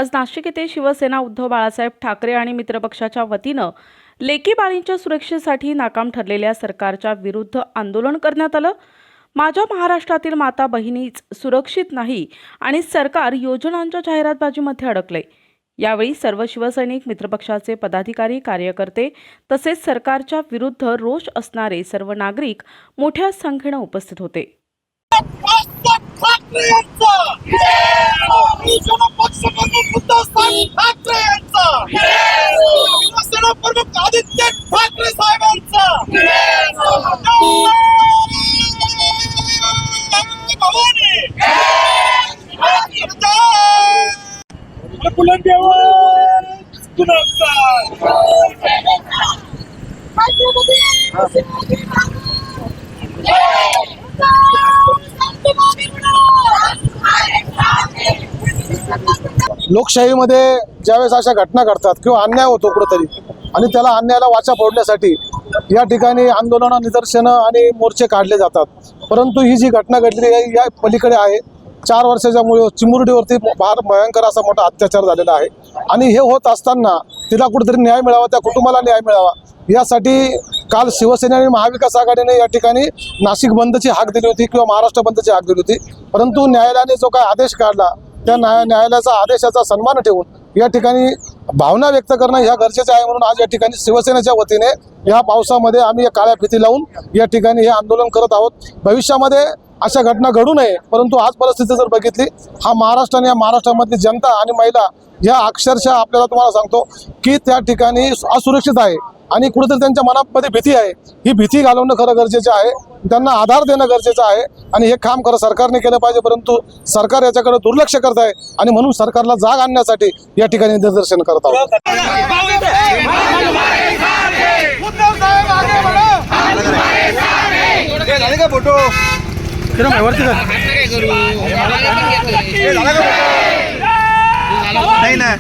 आज नाशिक येथे शिवसेना उद्धव बाळासाहेब ठाकरे आणि मित्रपक्षाच्या वतीनं लेकी बाळींच्या सुरक्षेसाठी नाकाम ठरलेल्या सरकारच्या विरुद्ध आंदोलन करण्यात आलं। माझ्या महाराष्ट्रातील माता बहिणीच सुरक्षित नाही आणि सरकार योजनांच्या जाहिरातबाजीमध्ये अडकले। यावेळी सर्व शिवसैनिक, मित्रपक्षाचे पदाधिकारी, कार्यकर्ते तसेच सरकारच्या विरुद्ध रोष असणारे सर्व नागरिक मोठ्या संख्येने उपस्थित होते। लोकशाहीमध्ये ज्यावेळेस अशा घटना घडतात किंवा अन्याय होतो कुठेतरी आणि त्याला अन्यायाला वाचा फोडण्यासाठी या ठिकाणी आंदोलन, निदर्शनं आणि मोर्चे काढले जातात। परंतु ही जी घटना घडली आहे या पलीकडे आहे। 4 वर्षाच्या मुळे चिमुरडीवरती फार भयंकर असा मोठा अत्याचार झालेला आहे आणि हे होत असताना तिला कुठेतरी न्याय मिळावा, त्या कुटुंबाला न्याय मिळावा यासाठी काल शिवसेना आणि महाविकास आघाडीने या ठिकाणी नाशिक बंदची हाक दिली होती किंवा महाराष्ट्र बंदची हाक दिली होती। परंतु न्यायालयाने जो काय आदेश काढला त्या न्यायालयाचा आदेशाचा सन्मान ठेवून या ठिकाणी भावना व्यक्त करणं ह्या गरजेचं आहे। म्हणून आज या ठिकाणी शिवसेनेच्या वतीने या पावसामध्ये आम्ही काळ्या फिती लावून या ठिकाणी हे आंदोलन करत आहोत। भविष्यामध्ये अशा घटना घडू नये, परंतु आज परिस्थिती जर बघितली, हा महाराष्ट्र आणि या महाराष्ट्रामधली जनता आणि महिला या अक्षरशः आपल्याला तुम्हाला सांगतो की त्या ठिकाणी असुरक्षित आहे आणि कुठेतरी त्यांच्या मनामध्ये भीती आहे। ही भीती घालवणं खरं गरजेचं आहे, त्यांना आधार देणं गरजेचं आहे आणि हे काम खरं सरकारने केलं पाहिजे। परंतु सरकार याच्याकडे दुर्लक्ष करत आहे आणि म्हणून सरकारला जाग आणण्यासाठी या ठिकाणी निदर्शन करत आहोत। नाही ना